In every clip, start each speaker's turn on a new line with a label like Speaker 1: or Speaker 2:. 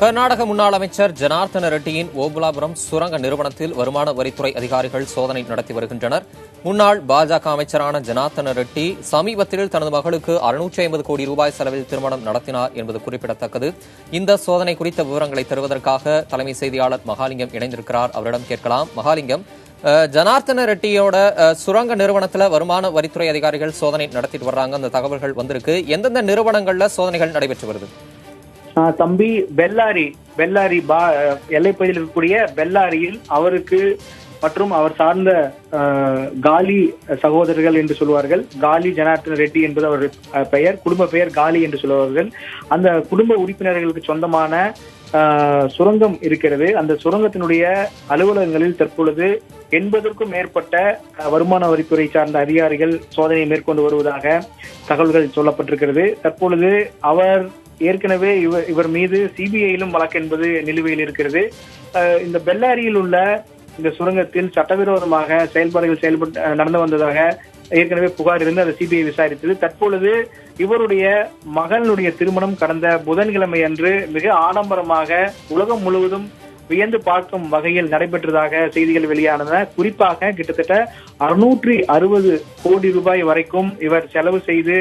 Speaker 1: கர்நாடக முன்னாள் அமைச்சர் ஜனார்த்தன ரெட்டியின் ஓபுலாபுரம் சுரங்க நிறுவனத்தில் வருமான வரித்துறை அதிகாரிகள் சோதனை நடத்தி வருகின்றனர். முன்னாள் பாஜக அமைச்சரான ஜனார்த்தன ரெட்டி சமீபத்தில் தனது மகளுக்கு 650 கோடி ரூபாய் செலவில் திருமணம் நடத்தினார் என்பது குறிப்பிடத்தக்கது. இந்த சோதனை குறித்த விவரங்களை தருவதற்காக தலைமை செய்தியாளர் மகாலிங்கம் இணைந்திருக்கிறார். அவரிடம் கேட்கலாம். மகாலிங்கம், ஜனார்த்தன ரெட்டியோட சுரங்க நிறுவனத்துல வருமான வரித்துறை அதிகாரிகள் சோதனை நடத்திட்டு வர்றாங்க, அந்த தகவல்கள் வந்திருக்கு. எந்தெந்த நிறுவனங்கள்ல சோதனைகள் நடைபெற்று வருது?
Speaker 2: தம்பி, பெல்லாரி எல்லைப்பகுதியில் இருக்கக்கூடிய பெல்லாரியில் அவருக்கு மற்றும் அவர் சார்ந்த காலி சகோதரர்கள் என்று சொல்வார்கள். காலி ஜனார்த்தன ரெட்டி என்பது அவர் பெயர், குடும்ப பெயர் காலி என்று சொல்வார்கள். அந்த குடும்ப உறுப்பினர்களுக்கு சொந்தமான சுரங்கம் இருக்கிறது. அந்த சுரங்கத்தினுடைய அலுவலகங்களில் தற்பொழுது 80க்கும் மேற்பட்ட வருமான வரித்துறை சார்ந்த அதிகாரிகள் சோதனை மேற்கொண்டு வருவதாக தகவல்கள் சொல்லப்பட்டிருக்கிறது. தற்பொழுது அவர் ஏற்கனவே இவர் மீது சிபிஐயிலும் வழக்கு என்பது நிலுவையில் இருக்கிறது. இந்த பெல்லாரியில் உள்ள இந்த சுரங்கத்தில் சட்டவிரோதமாக செயல்பாடுகள் நடந்து வந்ததாக ஏற்கனவே புகார் இருந்து அதை சிபிஐ விசாரித்தது. தற்பொழுது இவருடைய மகளுடைய திருமணம் கடந்த புதன்கிழமை அன்று மிக ஆடம்பரமாக உலகம் முழுவதும் வியந்து பார்க்கும் வகையில் நடைபெற்றதாக செய்திகள் வெளியானன. குறிப்பாக கிட்டத்தட்ட 660 கோடி ரூபாய் வரைக்கும் இவர் செலவு செய்து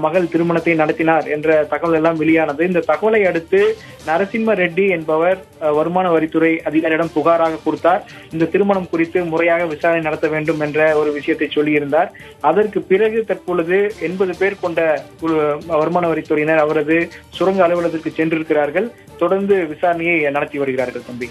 Speaker 2: மகள் திருமணத்தை நடத்தினார் என்ற தகவல் எல்லாம் வெளியானது. இந்த தகவலை அடுத்து நரசிம்ம ரெட்டி என்பவர் வருமான வரித்துறை அதிகாரியிடம் புகாராக கொடுத்தார். இந்த திருமணம் குறித்து முறையாக விசாரணை நடத்த வேண்டும் என்ற ஒரு விஷயத்தை சொல்லியிருந்தார். அதற்கு பிறகு தற்பொழுது 80 பேர் கொண்ட வருமான வரித்துறையினர் அவரது சுரங்க அலுவலகத்திற்கு சென்றிருக்கிறார்கள். தொடர்ந்து விசாரணையை நடத்தி வருகிறார்கள். தம்பி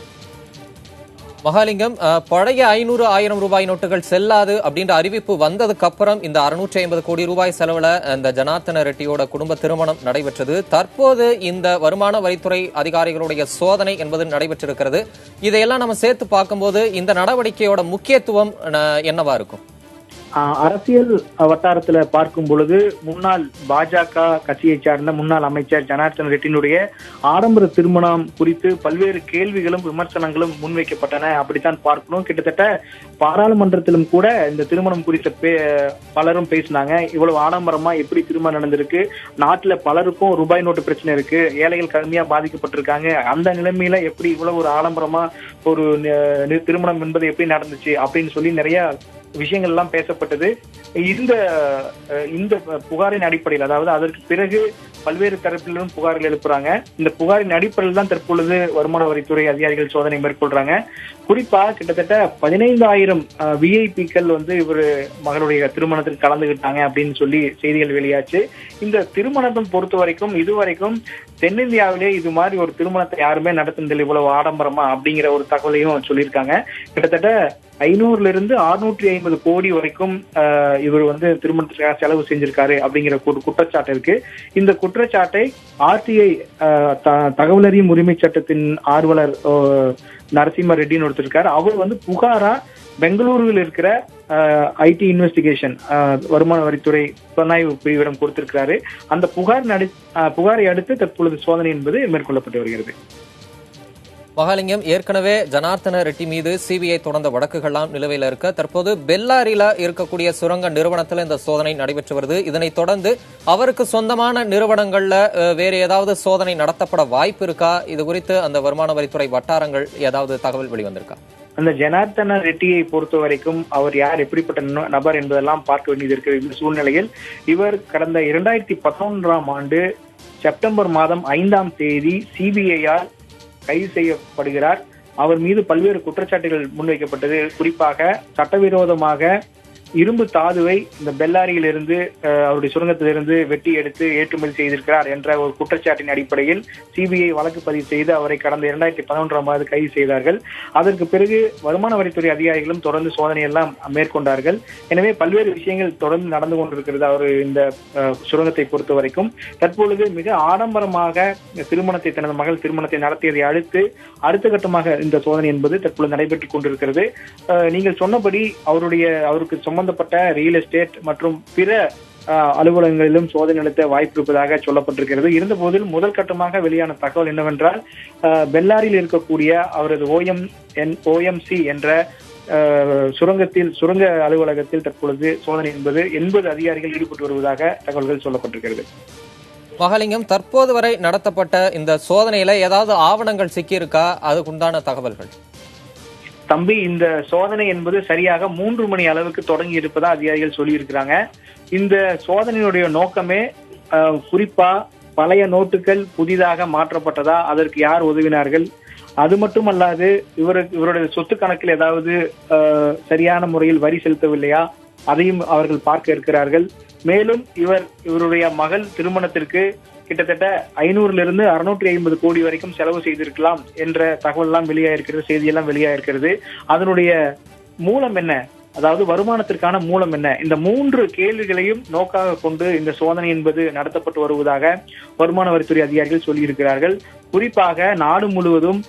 Speaker 1: மகாலிங்கம், பழைய 500, 1000 ரூபாய் நோட்டுகள் செல்லாது அப்படின்ற அறிவிப்பு வந்ததுக்கு அப்புறம் இந்த 650 கோடி ரூபாய் செலவுல இந்த ஜனார்த்தன ரெட்டியோட குடும்ப திருமணம் நடைபெற்றது. தற்போது இந்த வருமான வரித்துறை அதிகாரிகளுடைய சோதனை என்பது நடைபெற்றிருக்கிறது. இதையெல்லாம் நம்ம சேர்த்து பார்க்கும்போது இந்த நடவடிக்கையோட முக்கியத்துவம் என்னவா இருக்கும்?
Speaker 2: அரசியல் வட்டாரத்துல பார்க்கும் பொழுது முன்னாள் பாஜக கட்சியை சார்ந்த முன்னாள் அமைச்சர் ஜனார்த்தன ரெட்டியினுடைய ஆடம்பர திருமணம் குறித்து பல்வேறு கேள்விகளும் விமர்சனங்களும் முன்வைக்கப்பட்டன, அப்படித்தான் பார்க்கணும். கிட்டத்தட்ட பாராளுமன்றத்திலும் கூட இந்த திருமணம் குறித்த பலரும் பேசினாங்க. இவ்வளவு ஆடம்பரமா எப்படி திருமணம் நடந்திருக்கு, நாட்டுல பலருக்கும் ரூபாய் நோட்டு பிரச்சனை இருக்கு, ஏழைகள் கடுமையா பாதிக்கப்பட்டிருக்காங்க, அந்த நிலைமையில எப்படி இவ்வளவு ஒரு ஆடம்பரமா ஒரு திருமணம் என்பது எப்படி நடந்துச்சு அப்படின்னு சொல்லி நிறைய விஷயங்கள் எல்லாம் பேசப்பட்டது. இந்த புகாரின் அடிப்படையில், அதாவது அதற்கு பிறகு பல்வேறு தரப்பிலும் புகார்கள் எழுப்புறாங்க. இந்த புகாரின் அடிப்படையில் தான் தற்பொழுது வருமான வரித்துறை அதிகாரிகள் சோதனை மேற்கொள்றாங்க. குறிப்பா கிட்டத்தட்ட 15,000 விஐபிக்கள் இவர் மகளுடைய திருமணத்தில் கலந்துகிட்டாங்க அப்படின்னு சொல்லி செய்திகள் வெளியாச்சு. இந்த திருமணத்தை பொறுத்த வரைக்கும் இதுவரைக்கும் தென்னிந்தியாவிலே இது மாதிரி ஒரு திருமணத்தை யாருமே நடத்துனதில்லை இவ்வளவு ஆடம்பரமா அப்படிங்கிற ஒரு தகவலையும் சொல்லியிருக்காங்க. கிட்டத்தட்ட 500 - 650 கோடி வரைக்கும் இவர் திருமணத்திற்காக செலவு செஞ்சிருக்காரு அப்படிங்கிற குற்றச்சாட்டு இருக்கு. இந்த குற்றச்சாட்டை ஆர்டிஐ தகவல் அறியும் உரிமை சட்டத்தின் ஆர்வலர் நரசிம்ம ரெட்டின்னு ஒருத்தர் இருக்காரு. அவர் புகாரா பெங்களூருவில் இருக்கிற ஐடி இன்வெஸ்டிகேஷன் வருமான வரித்துறை புலனாய்வு பிரிவிடம் கொடுத்திருக்கிறாரு. அந்த புகாரை அடுத்து தற்பொழுது சோதனை என்பது மேற்கொள்ளப்பட்டு வருகிறது.
Speaker 1: மகாலிங்கம், ஏற்கனவே ஜனார்த்தன ரெட்டி மீது சிபிஐ தொடர்ந்த வழக்குகள்லாம் நிலுவையில் இருக்க தற்போது பெல்லாரியில இருக்கக்கூடிய சுரங்க நிறுவனத்தில் இந்த சோதனை நடைபெற்று வருது. இதனைத் தொடர்ந்து அவருக்கு சொந்தமான நிறுவனங்கள்ல வேற ஏதாவது சோதனை நடத்தப்பட வாய்ப்பு இருக்கா? இது குறித்து அந்த வருமான வரித்துறை வட்டாரங்கள் ஏதாவது தகவல் வெளிவந்திருக்கா?
Speaker 2: அந்த ஜனார்த்தன ரெட்டியை பொறுத்த வரைக்கும் அவர் யார், எப்படிப்பட்ட நபர் என்பதெல்லாம் பார்க்க வேண்டியது இருக்கிற இந்த சூழ்நிலையில் இவர் கடந்த 2011ஆம் ஆண்டு செப்டம்பர் மாதம் 5ஆம் தேதி சிபிஐயால் கைது செய்யப்படுகிறார். அவர் மீது பல்வேறு குற்றச்சாட்டுகள் முன்வைக்கப்பட்டது. குறிப்பாக சட்டவிரோதமாக இரும்பு தாதுவை இந்த பெல்லாரியில் இருந்து அவருடைய சுரங்கத்திலிருந்து வெட்டி எடுத்து ஏற்றுமதி செய்திருக்கிறார் என்ற ஒரு குற்றச்சாட்டின் அடிப்படையில் சிபிஐ வழக்கு பதிவு செய்து அவரை கடந்த 2011ஆம் ஆண்டு கைது செய்தார்கள். அதற்கு பிறகு வருமான வரித்துறை அதிகாரிகளும் தொடர்ந்து சோதனை எல்லாம் மேற்கொண்டார்கள். எனவே பல்வேறு விஷயங்கள் தொடர்ந்து நடந்து கொண்டிருக்கிறது. அவர் இந்த சுரங்கத்தை பொறுத்த வரைக்கும் தற்பொழுது மிக ஆடம்பரமாக திருமணத்தை, தனது மகள் திருமணத்தை நடத்தியதை அடுத்த கட்டமாக இந்த சோதனை என்பது தற்பொழுது நடைபெற்றுக் கொண்டிருக்கிறது. நீங்கள் சொன்னபடி அவருக்கு சம்பந்தப்பட்ட ரியல் எஸ்டேட் மற்றும் பிற அலுவலகங்களிலும் சோதனை நடத்த வாய்ப்பு இருப்பதாக சொல்லப்பட்டிருக்கிறது. இருந்த போதிலும் முதல் கட்டமாக வெளியான தகவல் என்னவென்றால், பெல்லாரியில் இருக்கக்கூடிய அவரது OMC என்ற சுரங்க அலுவலகத்தில் தற்பொழுது சோதனை என்பது 80 அதிகாரிகள் ஈடுபட்டு வருவதாக தகவல்கள் சொல்லப்பட்டிருக்கிறது.
Speaker 1: மகாலிங்கம், தற்போது வரை நடத்தப்பட்ட இந்த சோதனையில ஏதாவது ஆவணங்கள் சிக்கியிருக்கா? அதுக்குண்டான தகவல்கள்.
Speaker 2: தம்பி, இந்த சோதனை என்பது சரியாக 3 மணி அளவுக்கு தொடங்கி இருப்பதா அதிகாரிகள் சொல்லியிருக்கிறாங்க. இந்த சோதனையுடைய நோக்கமே குறிப்பா பழைய நோட்டுகள் புதிதாக மாற்றப்பட்டதா, அதற்கு யார் உதவினார்கள், அது மட்டுமல்லாது இவருடைய சொத்து கணக்கில் ஏதாவது சரியான முறையில் வரி செலுத்தவில்லையா, அதையும் அவர்கள் பார்க்க இருக்கிறார்கள். மேலும் இவருடைய மகள் திருமணத்திற்கு கிட்டத்தட்ட 500 650 கோடி வரைக்கும் செலவு செய்திருக்கலாம் என்ற தகவல் எல்லாம் வெளியாயிருக்கிறது, செய்தியெல்லாம் வெளியாயிருக்கிறது. அதனுடைய மூலம் என்ன, அதாவது வருமானத்திற்கான மூலம் என்ன, இந்த 3 கேள்விகளையும் நோக்காக கொண்டு இந்த சோதனை என்பது நடத்தப்பட்டு வருவதாக வருமான வரித்துறை அதிகாரிகள் சொல்லியிருக்கிறார்கள். குறிப்பாக நாடு முழுவதும்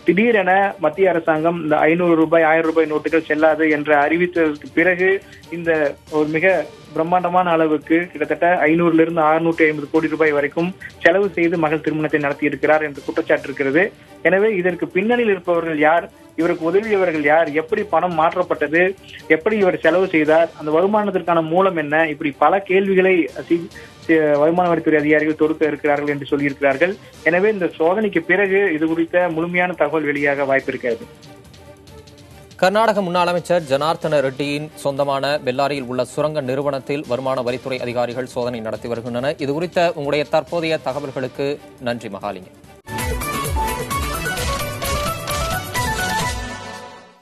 Speaker 2: திடீரென மத்திய அரசாங்கம் இந்த 500 ரூபாய் 1000 ரூபாய் நோட்டுகள் செல்லாது என்று அறிவித்ததற்கு பிறகு இந்த ஒரு மிக பிரம்மாண்டமான அளவுக்கு கிட்டத்தட்ட 500 650 கோடி ரூபாய் வரைக்கும் செலவு செய்து மகள் திருமணத்தை நடத்தி இருக்கிறார் என்று குற்றச்சாட்டு இருக்கிறது. எனவே இதற்கு பின்னணியில் இருப்பவர்கள் யார், இவருக்கு உதவியவர்கள் யார், எப்படி பணம் மாற்றப்பட்டது, எப்படி இவர் செலவு செய்தார், அந்த வருமானத்திற்கான மூலம் என்ன, இப்படி பல கேள்விகளை வருமான வரித்துறை அதிகாரிகள் தொடுக்க இருக்கிறார்கள் என்று சொல்லியிருக்கிறார்கள். எனவே இந்த சோதனைக்கு பிறகு இது குறித்த முழுமையான தகவல் வெளியாக வாய்ப்பு இருக்கிறது.
Speaker 1: கர்நாடக முன்னாள் அமைச்சர் ஜனார்த்தன ரெட்டியின் சொந்தமான பெல்லாரியில் உள்ள சுரங்க நிறுவனத்தில் வருமான வரித்துறை அதிகாரிகள் சோதனை நடத்தி வருகின்றனர். இதுகுறித்த உங்களுடைய தற்போதைய தகவல்களுக்கு நன்றி மகாலிங்கம்.